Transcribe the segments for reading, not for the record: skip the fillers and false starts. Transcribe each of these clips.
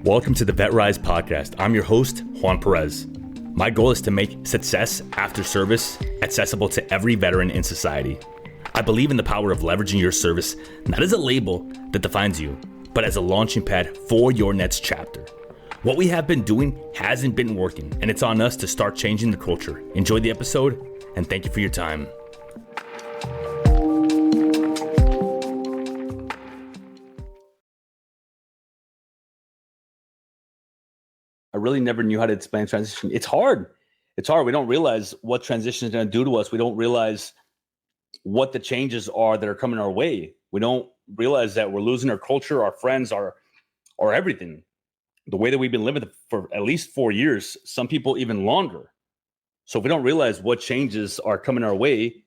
Welcome to the VetRise podcast. I'm your host, Juan Perez. My goal is to make success after service accessible to every veteran in society. I believe in the power of leveraging your service, not as a label that defines you, but as a launching pad for your next chapter. What we have been doing hasn't been working, and it's on us to start changing the culture. Enjoy the episode, and thank you for your time. I really never knew how to explain transition. It's hard. We don't realize what transition is going to do to us. We don't realize what the changes are that are coming our way. We don't realize that we're losing our culture, our friends, our everything. The way that we've been living for at least 4 years, some people even longer. So if we don't realize what changes are coming our way,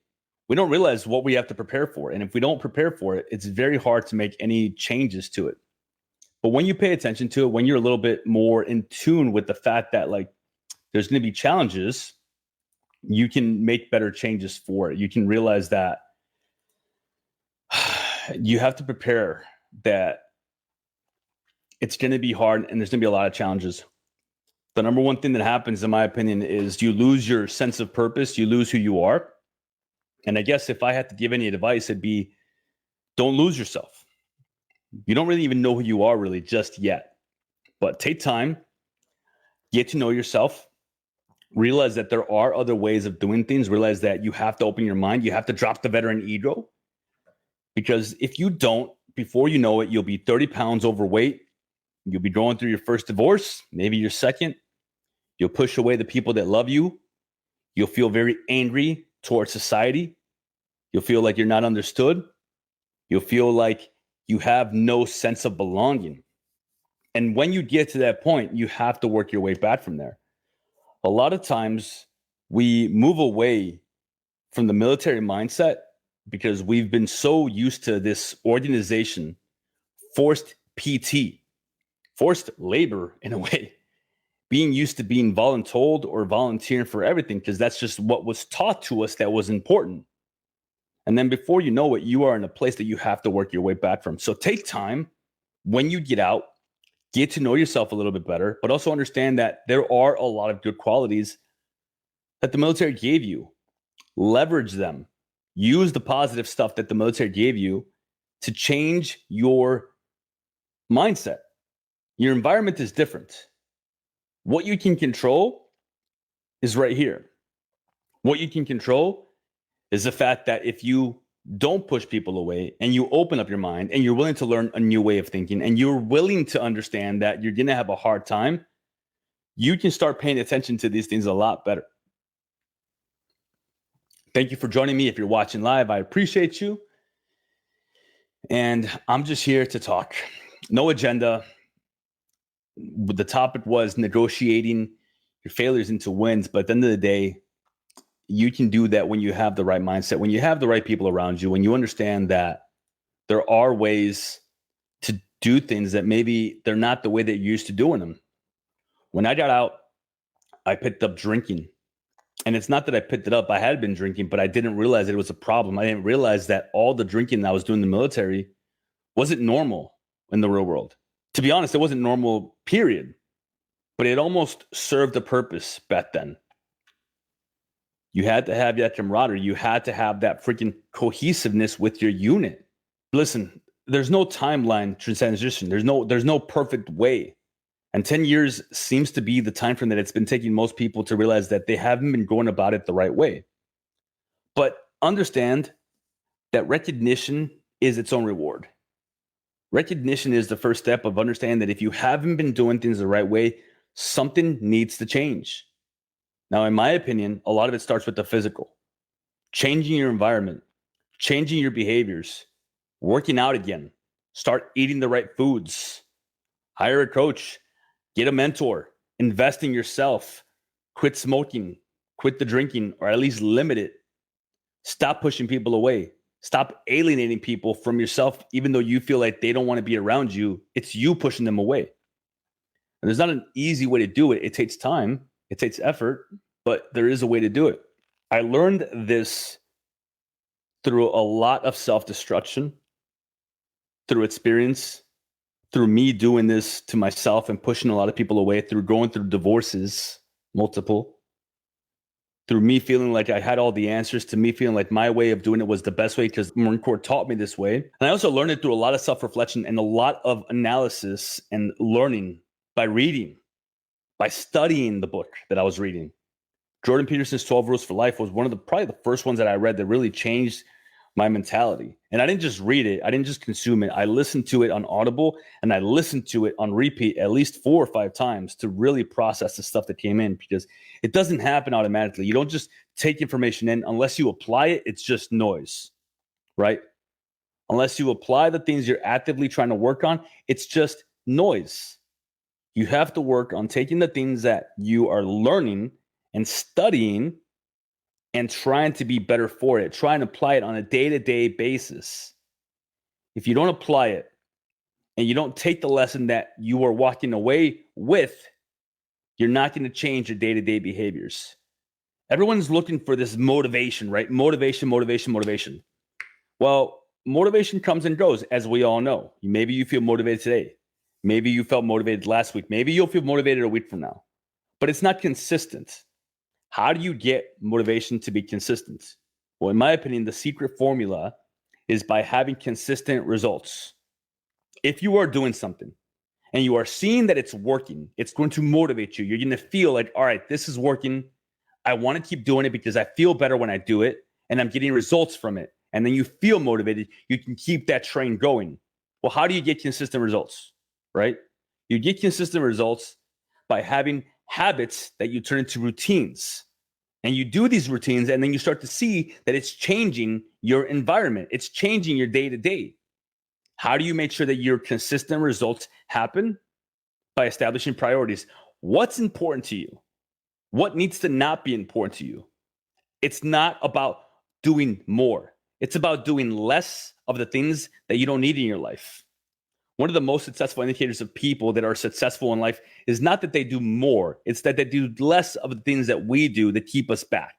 we don't realize what we have to prepare for. And if we don't prepare for it, it's very hard to make any changes to it. But when you pay attention to it, when you're a little bit more in tune with the fact that there's going to be challenges, you can make better changes for it. You can realize that you have to prepare that it's going to be hard and there's going to be a lot of challenges. The number one thing that happens, in my opinion, is you lose your sense of purpose. You lose who you are. And I guess if I had to give any advice, it'd be don't lose yourself. You don't really even know who you are really just yet. But take time, get to know yourself, realize that there are other ways of doing things, realize that you have to open your mind, you have to drop the veteran ego. Because if you don't, before you know it, you'll be 30 pounds overweight. You'll be going through your first divorce, maybe your second. You'll push away the people that love you. You'll feel very angry towards society. You'll feel like you're not understood. You'll feel like you have no sense of belonging. And when you get to that point, you have to work your way back from there. A lot of times we move away from the military mindset because we've been so used to this organization, forced PT, forced labor in a way, being used to being voluntold or volunteering for everything because that's just what was taught to us that was important. And then before you know it, you are in a place that you have to work your way back from. So take time when you get out, get to know yourself a little bit better, but also understand that there are a lot of good qualities that the military gave you. Leverage them. Use the positive stuff that the military gave you to change your mindset. Your environment is different. What you can control is right here. What you can control is the fact that if you don't push people away and you open up your mind and you're willing to learn a new way of thinking and you're willing to understand that you're going to have a hard time, you can start paying attention to these things a lot better. Thank you for joining me. If you're watching live, I appreciate you. And I'm just here to talk. No agenda. The topic was negotiating your failures into wins. But at the end of the day, you can do that when you have the right mindset, when you have the right people around you, when you understand that there are ways to do things that maybe they're not the way that you're used to doing them. When I got out, I picked up drinking. And it's not that I picked it up. I had been drinking, but I didn't realize that it was a problem. I didn't realize that all the drinking that I was doing in the military wasn't normal in the real world. To be honest, it wasn't normal, period. But it almost served a purpose back then. You had to have that camaraderie. You had to have that freaking cohesiveness with your unit. Listen, there's no timeline to transition. There's no perfect way. And 10 years seems to be the time frame that it's been taking most people to realize that they haven't been going about it the right way. But understand that recognition is its own reward. Recognition is the first step of understanding that if you haven't been doing things the right way, something needs to change. Now, in my opinion, a lot of it starts with the physical. Changing your environment, changing your behaviors, working out again, start eating the right foods, hire a coach, get a mentor, invest in yourself, quit smoking, quit the drinking, or at least limit it. Stop pushing people away. Stop alienating people from yourself, even though you feel like they don't want to be around you. It's you pushing them away. And there's not an easy way to do it. It takes time. It takes effort, but there is a way to do it. I learned this through a lot of self-destruction, through experience, through me doing this to myself and pushing a lot of people away, through going through divorces, multiple, through me feeling like I had all the answers, to me feeling like my way of doing it was the best way because Marine Corps taught me this way. And I also learned it through a lot of self-reflection and a lot of analysis and learning by reading, by studying the book that I was reading. Jordan Peterson's 12 Rules for Life was one of probably the first ones that I read that really changed my mentality. And I didn't just read it. I didn't just consume it. I listened to it on Audible, and I listened to it on repeat at least 4 or 5 times to really process the stuff that came in, because it doesn't happen automatically. You don't just take information in. Unless you apply it, it's just noise, right? Unless you apply the things you're actively trying to work on, it's just noise. You have to work on taking the things that you are learning and studying and trying to be better for it, try and apply it on a day-to-day basis. If you don't apply it and you don't take the lesson that you are walking away with, you're not going to change your day-to-day behaviors. Everyone's looking for this motivation, right? Motivation. Well, motivation comes and goes, as we all know. Maybe you feel motivated today. Maybe you felt motivated last week. Maybe you'll feel motivated a week from now. But it's not consistent. How do you get motivation to be consistent? Well, in my opinion, the secret formula is by having consistent results. If you are doing something and you are seeing that it's working, it's going to motivate you. You're going to feel like, all right, this is working. I want to keep doing it because I feel better when I do it and I'm getting results from it. And then you feel motivated. You can keep that train going. Well, how do you get consistent results, right? You get consistent results by having habits that you turn into routines. And you do these routines, and then you start to see that it's changing your environment. It's changing your day-to-day. How do you make sure that your consistent results happen? By establishing priorities. What's important to you? What needs to not be important to you? It's not about doing more. It's about doing less of the things that you don't need in your life. One of the most successful indicators of people that are successful in life is not that they do more. It's that they do less of the things that we do that keep us back.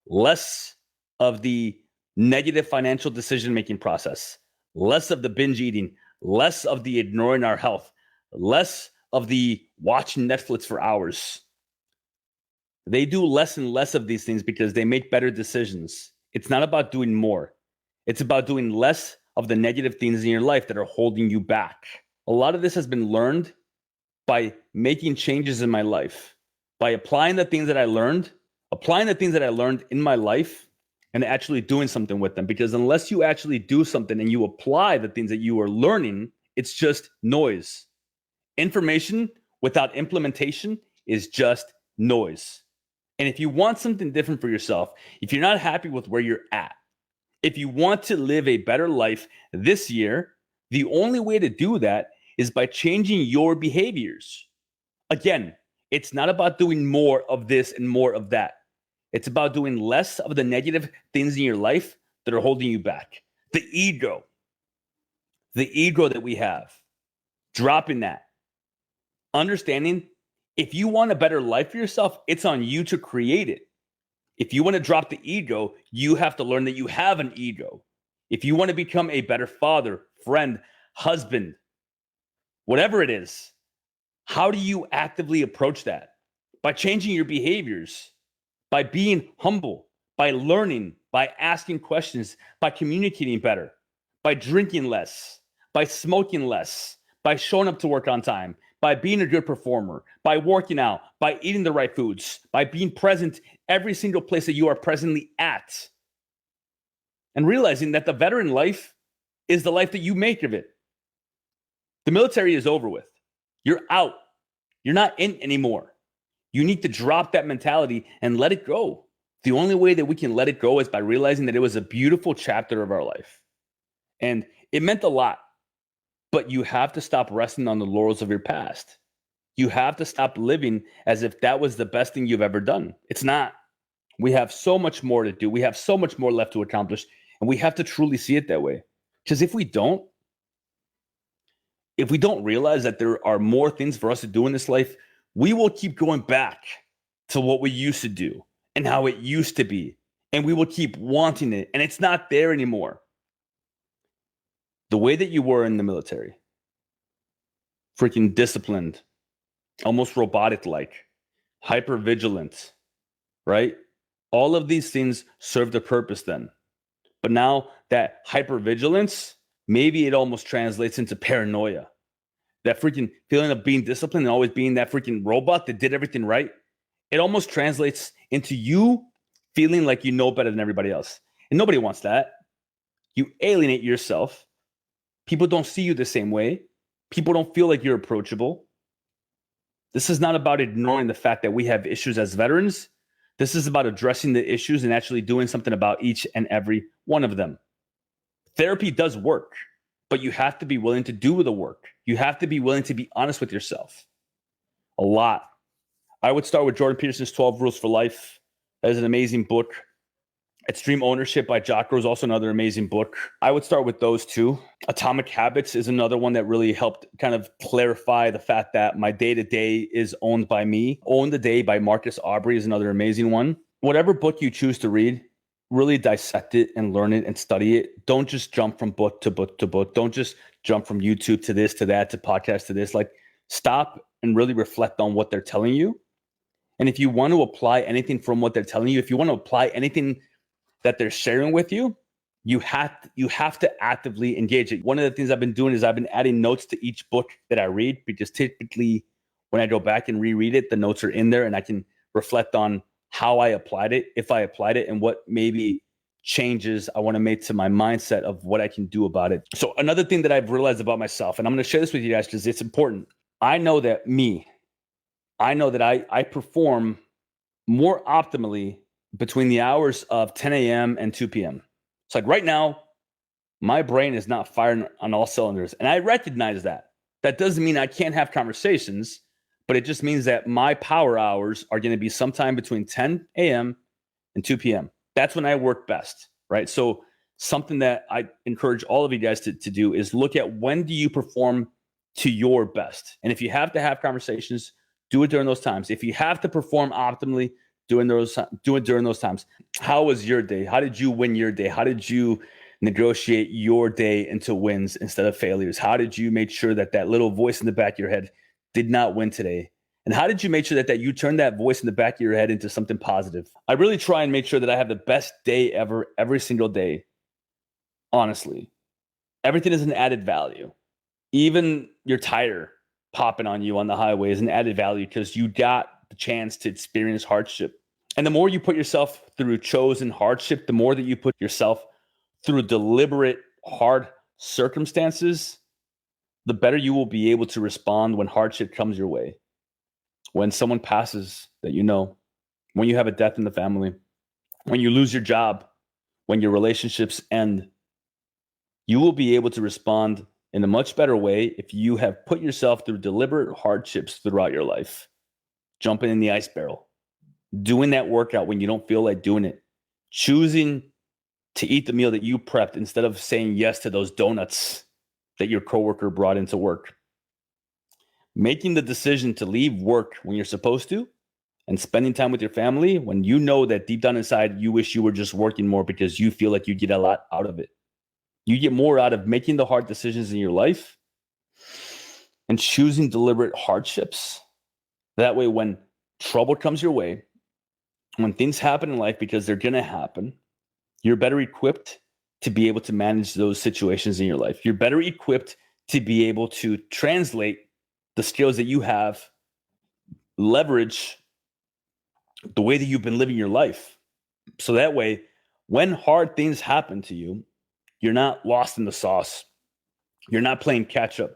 Less of the negative financial decision-making process, less of the binge eating, less of the ignoring our health, less of the watching Netflix for hours. They do less and less of these things because they make better decisions. It's not about doing more. It's about doing less of the negative things in your life that are holding you back. A lot of this has been learned by making changes in my life, by applying the things that I learned in my life and actually doing something with them. Because unless you actually do something and you apply the things that you are learning, it's just noise. Information without implementation is just noise. And if you want something different for yourself, if you're not happy with where you're at, if you want to live a better life this year, the only way to do that is by changing your behaviors. Again, it's not about doing more of this and more of that. It's about doing less of the negative things in your life that are holding you back. The ego that we have, dropping that. Understanding if you want a better life for yourself, it's on you to create it. If you want to drop the ego, you have to learn that you have an ego. If you want to become a better father, friend, husband, whatever it is, how do you actively approach that? By changing your behaviors, by being humble, by learning, by asking questions, by communicating better, by drinking less, by smoking less, by showing up to work on time, by being a good performer, by working out, by eating the right foods, by being present every single place that you are presently at. And realizing that the veteran life is the life that you make of it. The military is over with. You're out. You're not in anymore. You need to drop that mentality and let it go. The only way that we can let it go is by realizing that it was a beautiful chapter of our life. And it meant a lot. But you have to stop resting on the laurels of your past. You have to stop living as if that was the best thing you've ever done. It's not. We have so much more to do. We have so much more left to accomplish. And we have to truly see it that way. Because if we don't realize that there are more things for us to do in this life, we will keep going back to what we used to do and how it used to be. And we will keep wanting it. And it's not there anymore. The way that you were in the military, freaking disciplined, almost robotic-like, hyper-vigilant, right? All of these things serve the purpose then. But now that hypervigilance, maybe it almost translates into paranoia. That freaking feeling of being disciplined and always being that freaking robot that did everything right, it almost translates into you feeling like you know better than everybody else. And nobody wants that. You alienate yourself. People don't see you the same way. People don't feel like you're approachable. This is not about ignoring the fact that we have issues as veterans. This is about addressing the issues and actually doing something about each and every one of them. Therapy does work, but you have to be willing to do the work. You have to be willing to be honest with yourself. A lot. I would start with Jordan Peterson's 12 Rules for Life. That is an amazing book. Extreme Ownership by Jocko is also another amazing book. I would start with those two. Atomic Habits is another one that really helped kind of clarify the fact that my day-to-day is owned by me. Own the Day by Marcus Aubrey is another amazing one. Whatever book you choose to read, really dissect it and learn it and study it. Don't just jump from book to book to book. Don't just jump from YouTube to this, to that, to podcast, to this. Like, stop and really reflect on what they're telling you. And if you want to apply anything from what they're telling you, if you want to apply anything that they're sharing with you, you have to actively engage it. One of the things I've been doing is I've been adding notes to each book that I read, because typically when I go back and reread it, the notes are in there and I can reflect on how I applied it, if I applied it, and what maybe changes I want to make to my mindset of what I can do about it. So another thing that I've realized about myself, and I'm going to share this with you guys because it's important. I know that I perform more optimally between the hours of 10 a.m. and 2 p.m. It's like right now, my brain is not firing on all cylinders. And I recognize that. That doesn't mean I can't have conversations, but it just means that my power hours are going to be sometime between 10 a.m. and 2 p.m. That's when I work best, right? So something that I encourage all of you guys to do is look at when do you perform to your best. And if you have to have conversations, do it during those times. If you have to perform optimally, do it during those times. How was your day? How did you win your day? How did you negotiate your day into wins instead of failures? How did you make sure that that little voice in the back of your head did not win today? And how did you make sure that you turned that voice in the back of your head into something positive? I really try and make sure that I have the best day ever, every single day. Honestly, everything is an added value. Even your tire popping on you on the highway is an added value because you got the chance to experience hardship. And the more you put yourself through chosen hardship, the more that you put yourself through deliberate, hard circumstances, the better you will be able to respond when hardship comes your way. When someone passes that you know, when you have a death in the family, when you lose your job, when your relationships end, you will be able to respond in a much better way if you have put yourself through deliberate hardships throughout your life. Jumping in the ice barrel, doing that workout when you don't feel like doing it, choosing to eat the meal that you prepped instead of saying yes to those donuts that your coworker brought into work, making the decision to leave work when you're supposed to and spending time with your family when you know that deep down inside you wish you were just working more because you feel like you get a lot out of it. You get more out of making the hard decisions in your life and choosing deliberate hardships. That way, when trouble comes your way, when things happen in life, because they're going to happen, you're better equipped to be able to manage those situations in your life. You're better equipped to be able to translate the skills that you have, leverage the way that you've been living your life. So that way, when hard things happen to you, you're not lost in the sauce. You're not playing catch up.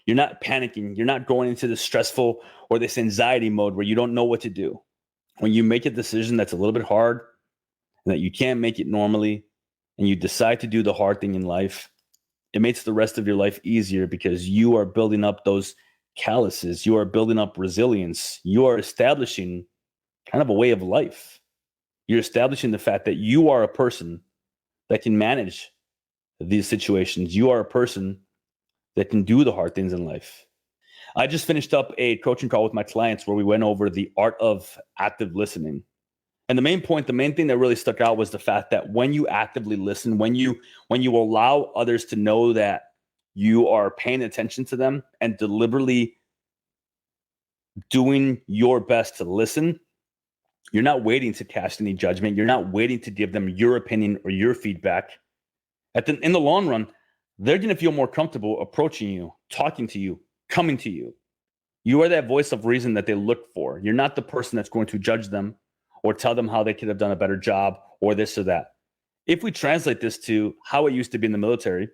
You're not panicking. You're not going into this stressful or this anxiety mode where you don't know what to do. When you make a decision that's a little bit hard and that you can't make it normally, and you decide to do the hard thing in life, it makes the rest of your life easier because you are building up those calluses. You are building up resilience. You are establishing kind of a way of life. You're establishing the fact that you are a person that can manage these situations. You are a person that can do the hard things in life. I just finished up a coaching call with my clients where we went over the art of active listening. And the main thing that really stuck out was the fact that when you actively listen, when you allow others to know that you are paying attention to them and deliberately doing your best to listen. You're not waiting to cast any judgment. You're not waiting to give them your opinion or your feedback. In the long run, they're going to feel more comfortable approaching you, talking to you, coming to you. You are that voice of reason that they look for. You're not the person that's going to judge them or tell them how they could have done a better job or this or that. If we translate this to how it used to be in the military,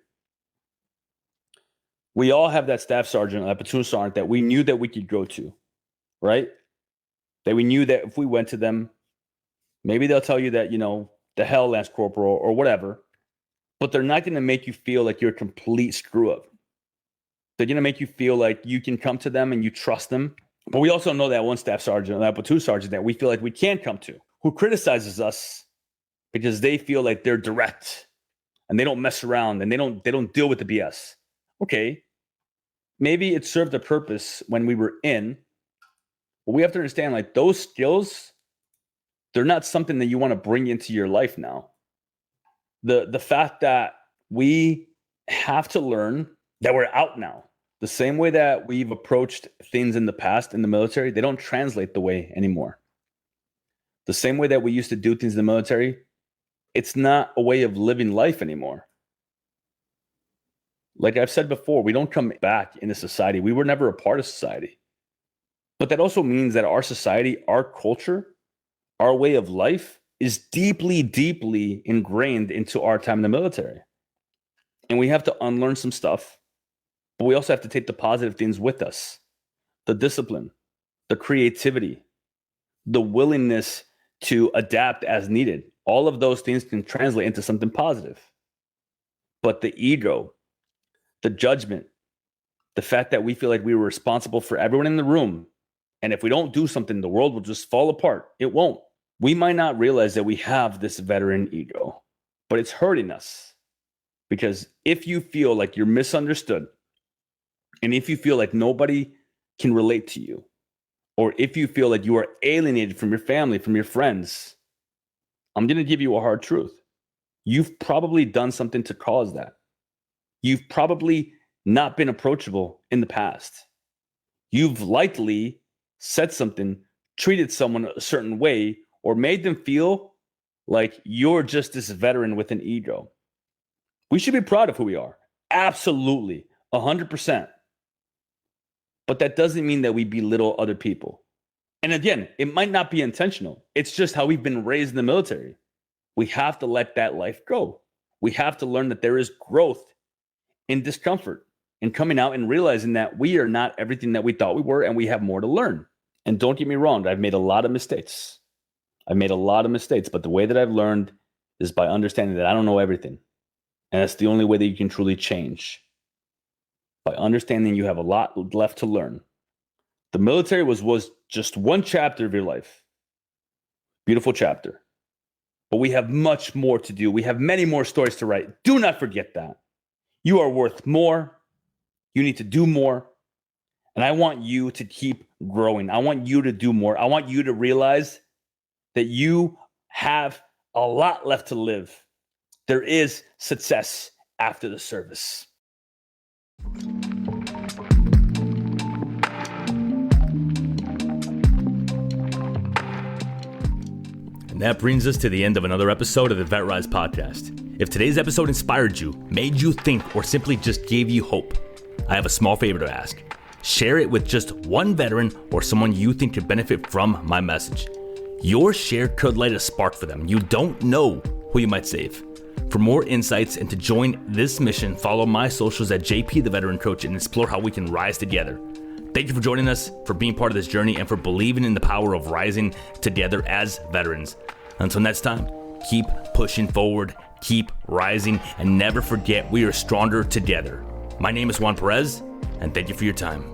we all have that staff sergeant or that platoon sergeant that we knew that we could go to, right? That we knew that if we went to them, maybe they'll tell you that, the hell, Lance Corporal, or whatever, but they're not going to make you feel like you're a complete screw up. They're going to make you feel like you can come to them and you trust them. But we also know that one staff sergeant or that platoon sergeant that we feel like we can come to, who criticizes us because they feel like they're direct and they don't mess around and they don't deal with the BS. Okay, maybe it served a purpose when we were in, but we have to understand, like, those skills, they're not something that you want to bring into your life now. The fact that we have to learn that we're out now, the same way that we've approached things in the past in the military, they don't translate the way anymore. The same way that we used to do things in the military, it's not a way of living life anymore. Like I've said before, we don't come back into society. We were never a part of society. But that also means that our society, our culture, our way of life is deeply, deeply ingrained into our time in the military. And we have to unlearn some stuff, but we also have to take the positive things with us. The discipline, the creativity, the willingness to adapt as needed. All of those things can translate into something positive. But the ego, the judgment, the fact that we feel like we were responsible for everyone in the room, and if we don't do something, the world will just fall apart. It won't. We might not realize that we have this veteran ego, but it's hurting us. Because if you feel like you're misunderstood, and if you feel like nobody can relate to you, or if you feel like you are alienated from your family, from your friends, I'm going to give you a hard truth. You've probably done something to cause that. You've probably not been approachable in the past. You've likely said something, treated someone a certain way, or made them feel like you're just this veteran with an ego. We should be proud of who we are. Absolutely. 100%. But that doesn't mean that we belittle other people. And again, it might not be intentional. It's just how we've been raised in the military. We have to let that life go. We have to learn that there is growth in discomfort and coming out and realizing that we are not everything that we thought we were and we have more to learn. And don't get me wrong, I've made a lot of mistakes. But the way that I've learned is by understanding that I don't know everything. And that's the only way that you can truly change. By understanding you have a lot left to learn. The military was just one chapter of your life. Beautiful chapter. But we have much more to do. We have many more stories to write. Do not forget that. You are worth more. You need to do more. And I want you to keep growing. I want you to do more. I want you to realize that you have a lot left to live. There is success after the service. And that brings us to the end of another episode of the VetRise podcast. If today's episode inspired you, made you think, or simply just gave you hope, I have a small favor to ask. Share it with just one veteran or someone you think could benefit from my message. Your share could light a spark for them. You don't know who you might save. For more insights and to join this mission, follow my socials at JP the Veteran Coach and explore how we can rise together. Thank you for joining us, for being part of this journey, and for believing in the power of rising together as veterans. Until next time, keep pushing forward, keep rising, and never forget we are stronger together. My name is Juan Perez, and thank you for your time.